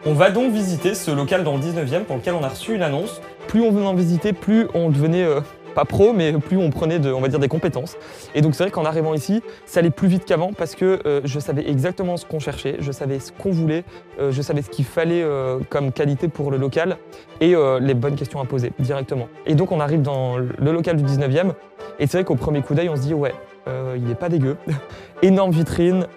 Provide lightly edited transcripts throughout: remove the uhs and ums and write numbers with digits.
On va donc visiter ce local dans le 19e pour lequel on a reçu une annonce. Plus on venait en visiter, plus on devenait pas pro, mais plus on prenait on va dire des compétences. Et donc c'est vrai qu'en arrivant ici, ça allait plus vite qu'avant parce que je savais exactement ce qu'on cherchait, je savais ce qu'on voulait, je savais ce qu'il fallait comme qualité pour le local et les bonnes questions à poser directement. Et donc on arrive dans le local du 19e et c'est vrai qu'au premier coup d'œil on se dit ouais, il est pas dégueu. Énorme vitrine,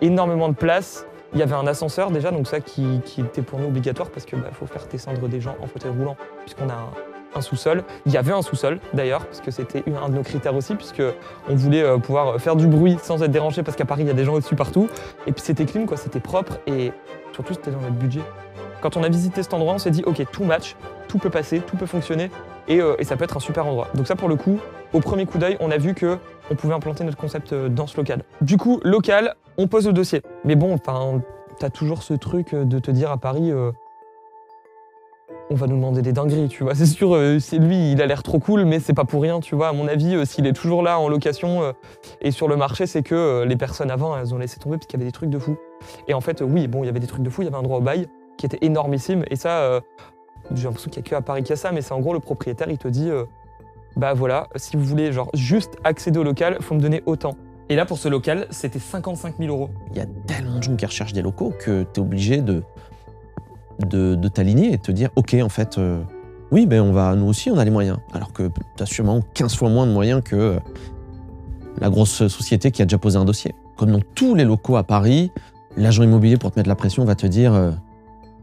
énormément de place. Il y avait un ascenseur déjà, donc ça qui était pour nous obligatoire parce que faut faire descendre des gens en fauteuil roulant puisqu'on a un sous-sol. Il y avait un sous-sol d'ailleurs, parce que c'était un de nos critères aussi, puisqu'on voulait pouvoir faire du bruit sans être dérangé parce qu'à Paris il y a des gens au-dessus partout. Et puis c'était clean, quoi, c'était propre et surtout c'était dans notre budget. Quand on a visité cet endroit, on s'est dit ok, tout match, tout peut passer, tout peut fonctionner et ça peut être un super endroit. Donc ça pour le coup, au premier coup d'œil, on a vu qu'on pouvait implanter notre concept dans ce local. Du coup, local, on pose le dossier. Mais bon, enfin, t'as toujours ce truc de te dire à Paris on va nous demander des dingueries, tu vois. C'est sûr, c'est lui, il a l'air trop cool, mais c'est pas pour rien, tu vois. À mon avis, s'il est toujours là en location et sur le marché, c'est que les personnes avant, elles ont laissé tomber parce qu'il y avait des trucs de fou. Et en fait, oui, bon, il y avait des trucs de fou, il y avait un droit au bail qui était énormissime. Et ça, j'ai l'impression qu'il n'y a que à Paris qu'il y a ça, mais c'est en gros le propriétaire, il te dit, bah voilà, si vous voulez genre juste accéder au local, il faut me donner autant. Et là, pour ce local, c'était 55 000 €. Il y a tellement de gens qui recherchent des locaux que tu es obligé de t'aligner et de te dire ok en fait oui ben nous aussi on a les moyens alors que tu as sûrement 15 fois moins de moyens que la grosse société qui a déjà posé un dossier. Comme dans tous les locaux à Paris, l'agent immobilier pour te mettre la pression va te dire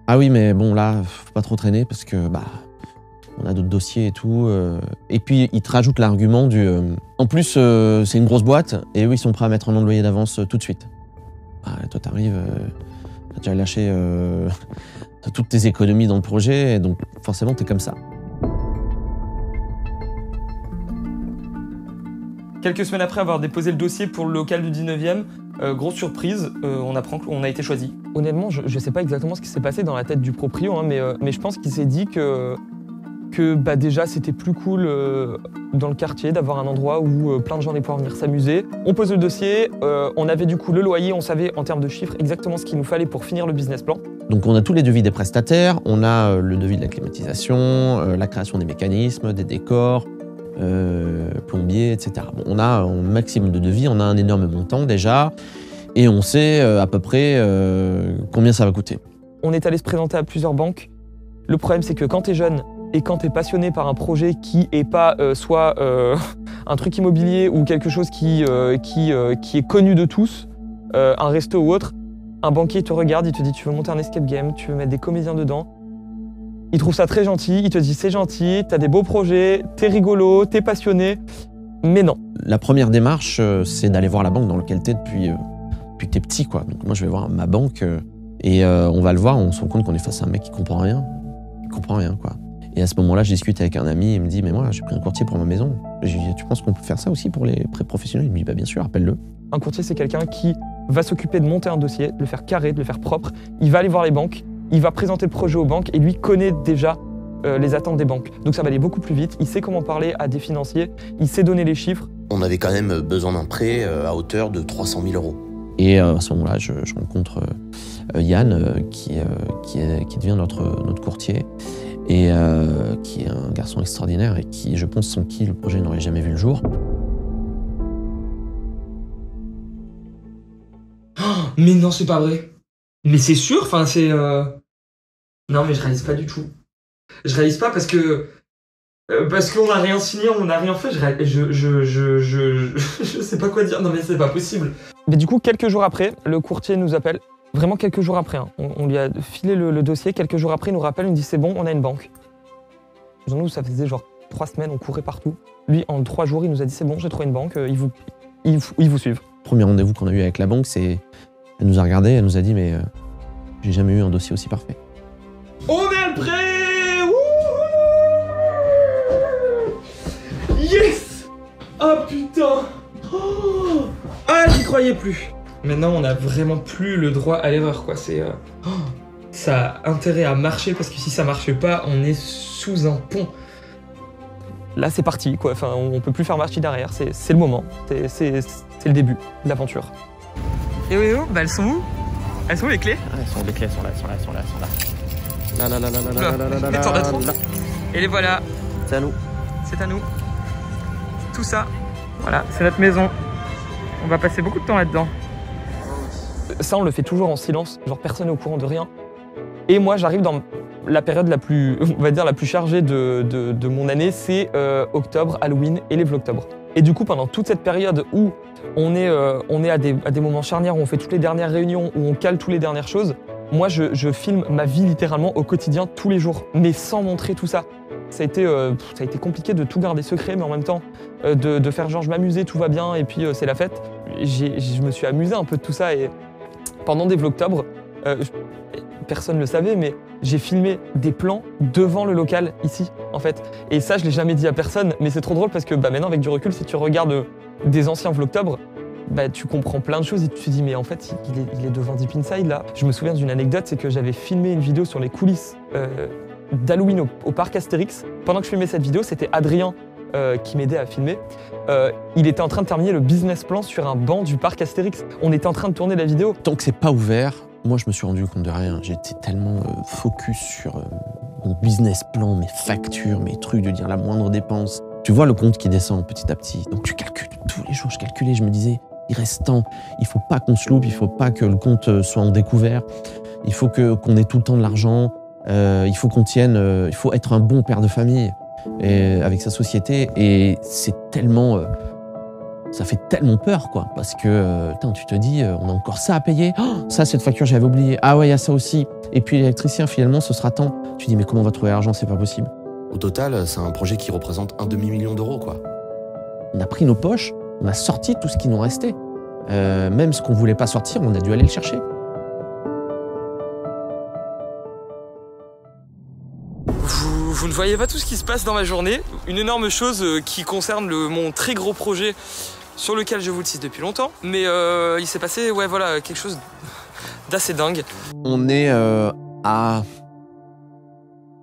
ah oui mais bon là faut pas trop traîner parce que on a d'autres dossiers et tout et puis il te rajoute l'argument du en plus c'est une grosse boîte et eux ils sont prêts à mettre un an de loyer d'avance tout de suite. Toi t'arrives t'as déjà lâché toutes tes économies dans le projet, et donc forcément, t'es comme ça. Quelques semaines après avoir déposé le dossier pour le local du 19e, grosse surprise, on apprend qu'on a été choisi. Honnêtement, je sais pas exactement ce qui s'est passé dans la tête du proprio, hein, mais je pense qu'il s'est dit que déjà c'était plus cool dans le quartier d'avoir un endroit où plein de gens allaient pouvoir venir s'amuser. On pose le dossier, on avait du coup le loyer, on savait en termes de chiffres exactement ce qu'il nous fallait pour finir le business plan. Donc on a tous les devis des prestataires, on a le devis de la climatisation, la création des mécanismes, des décors, plombier, etc. Bon, on a un maximum de devis, on a un énorme montant déjà, et on sait à peu près combien ça va coûter. On est allé se présenter à plusieurs banques. Le problème c'est que quand t'es jeune, et quand tu es passionné par un projet qui n'est pas soit un truc immobilier ou quelque chose qui est connu de tous, un resto ou autre, un banquier te regarde, il te dit tu veux monter un escape game, tu veux mettre des comédiens dedans. Il trouve ça très gentil, il te dit c'est gentil, t'as des beaux projets, t'es rigolo, t'es passionné, mais non. La première démarche, c'est d'aller voir la banque dans laquelle t'es depuis que t'es petit, quoi. Donc moi je vais voir ma banque et on va le voir, on se rend compte qu'on est face à un mec qui comprend rien. Il comprend rien, quoi. Et à ce moment-là, je discute avec un ami, il me dit « Mais moi, j'ai pris un courtier pour ma maison. » Je lui dis « Tu penses qu'on peut faire ça aussi pour les prêts professionnels ?» Il me dit « Bah bien sûr, appelle-le. » Un courtier, c'est quelqu'un qui va s'occuper de monter un dossier, de le faire carré, de le faire propre. Il va aller voir les banques, il va présenter le projet aux banques et lui connaît déjà les attentes des banques. Donc ça va aller beaucoup plus vite, il sait comment parler à des financiers, il sait donner les chiffres. On avait quand même besoin d'un prêt à hauteur de 300 000 €. Et à ce moment-là, je rencontre Yann qui devient notre courtier. Et qui est un garçon extraordinaire et qui, je pense, sans qui le projet n'aurait jamais vu le jour. Oh, mais non, c'est pas vrai. Mais c'est sûr, enfin c'est... Non mais je réalise pas du tout. Je réalise pas parce qu'on a rien signé, on n'a rien fait, je sais pas quoi dire, non mais c'est pas possible. Mais du coup, quelques jours après, le courtier nous appelle. Vraiment quelques jours après, hein. On lui a filé le dossier, quelques jours après il nous rappelle, il nous dit c'est bon, on a une banque. Nous ça faisait genre 3 semaines, on courait partout. Lui en 3 jours il nous a dit c'est bon, j'ai trouvé une banque, ils vous suivent. Premier rendez-vous qu'on a eu avec la banque, c'est elle nous a regardé, elle nous a dit mais j'ai jamais eu un dossier aussi parfait. On a le prêt. Wouhou. Yes. Ah putain. Oh. Ah j'y croyais plus. Maintenant, on n'a vraiment plus le droit à l'erreur, quoi. Ça a intérêt à marcher parce que si ça marche pas, on est sous un pont. Là, c'est parti, quoi. Enfin, on peut plus faire marche derrière. C'est le moment. C'est le début de l'aventure. Et oui, bah elles sont où? Elles sont où les clés? Les clés sont là, Oula, t'en as trop. Et les voilà. C'est à nous. C'est à nous. Tout ça. Voilà, c'est notre maison. On va passer beaucoup de temps là-dedans. Ça, on le fait toujours en silence. Genre, personne n'est au courant de rien. Et moi, j'arrive dans la période la plus, on va dire, la plus chargée de mon année. C'est octobre, Halloween et les Vlogtober. Et du coup, pendant toute cette période où on est à des moments charnières, où on fait toutes les dernières réunions, où on cale toutes les dernières choses, moi, je filme ma vie littéralement au quotidien, tous les jours, mais sans montrer tout ça. Ça a été compliqué de tout garder secret, mais en même temps, de faire genre je m'amusais, tout va bien, et puis c'est la fête. Je me suis amusé un peu de tout ça, et pendant des Vlogtober, personne ne le savait, mais j'ai filmé des plans devant le local, ici, en fait. Et ça, je l'ai jamais dit à personne, mais c'est trop drôle parce que maintenant, avec du recul, si tu regardes des anciens Vlogtober, tu comprends plein de choses et tu te dis mais en fait il est devant Deep Inside là. Je me souviens d'une anecdote, c'est que j'avais filmé une vidéo sur les coulisses d'Halloween au parc Astérix. Pendant que je filmais cette vidéo, c'était Adrien qui m'aidait à filmer. Il était en train de terminer le business plan sur un banc du parc Astérix. On était en train de tourner la vidéo. Tant que c'est pas ouvert, moi je me suis rendu compte de rien. J'étais tellement focus sur mon business plan, mes factures, mes trucs, de dire la moindre dépense. Tu vois le compte qui descend petit à petit. Donc tu calcules tous les jours, je calculais, je me disais il reste tant, il faut pas qu'on se loupe, il faut pas que le compte soit en découvert, il faut qu'on ait tout le temps de l'argent, il faut qu'on tienne, il faut être un bon père de famille avec sa société. Et c'est tellement, ça fait tellement peur quoi, parce que tu te dis on a encore ça à payer, oh, ça cette facture j'avais oublié, ah ouais il y a ça aussi, et puis l'électricien finalement ce sera tant. Tu dis mais comment on va trouver l'argent, c'est pas possible. Au total, c'est un projet qui représente un demi-million d'euros, quoi. On a pris nos poches, on a sorti tout ce qui nous restait. Même ce qu'on voulait pas sortir, on a dû aller le chercher. Vous ne voyez pas tout ce qui se passe dans ma journée. Une énorme chose qui concerne mon très gros projet sur lequel je vous le cite depuis longtemps. Mais il s'est passé quelque chose d'assez dingue. On est à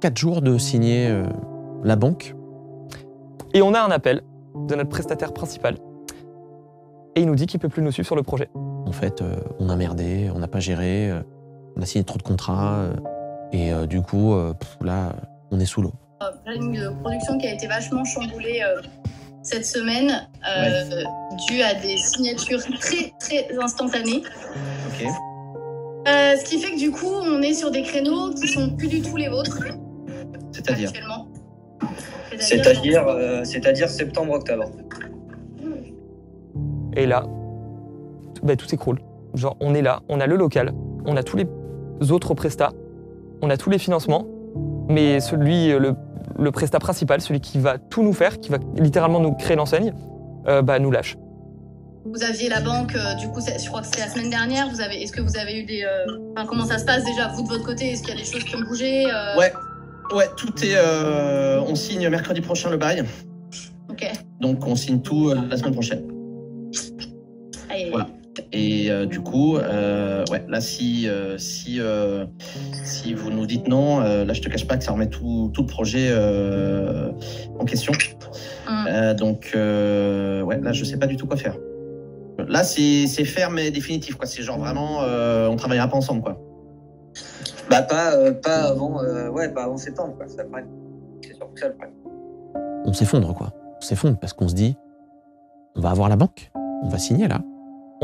4 jours de signer la banque. Et on a un appel de notre prestataire principal. Et il nous dit qu'il ne peut plus nous suivre sur le projet. En fait, on a merdé, on n'a pas géré, on a signé trop de contrats. Et du coup, là, on est sous l'eau. Planning de production qui a été vachement chamboulé cette semaine, dû à des signatures très, très instantanées. Ok. Ce qui fait que du coup, on est sur des créneaux qui sont plus du tout les vôtres. C'est-à-dire actuellement. C'est-à-dire septembre-octobre. Et là, tout s'écroule. Genre, on est là, on a le local, on a tous les autres prestats, on a tous les financements, mais le prestat principal, celui qui va tout nous faire, qui va littéralement nous créer l'enseigne, nous lâche. Vous aviez la banque, du coup, je crois que c'était la semaine dernière. Est-ce que vous avez eu des... comment ça se passe déjà, vous de votre côté? Est-ce qu'il y a des choses qui ont bougé Ouais, tout est... on signe mercredi prochain le bail. Ok. Donc on signe tout la semaine prochaine. Allez. Voilà. Et du coup, là, si vous nous dites non, là, je te cache pas que ça remet tout le projet en question. Donc, là, je sais pas du tout quoi faire. Là, c'est ferme et définitif, quoi. C'est genre vraiment, on travaillera pas ensemble, quoi. Pas avant septembre, quoi. Ça paraît. C'est surtout ça le problème. On s'effondre, quoi. On s'effondre parce qu'on se dit, on va avoir la banque, on va signer là.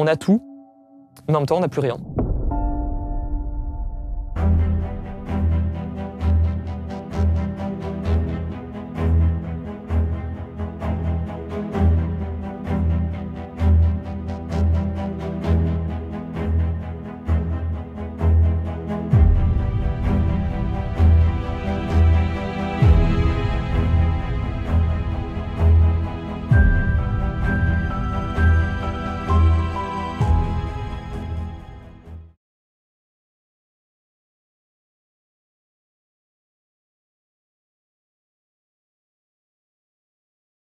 On a tout, mais en même temps, on n'a plus rien.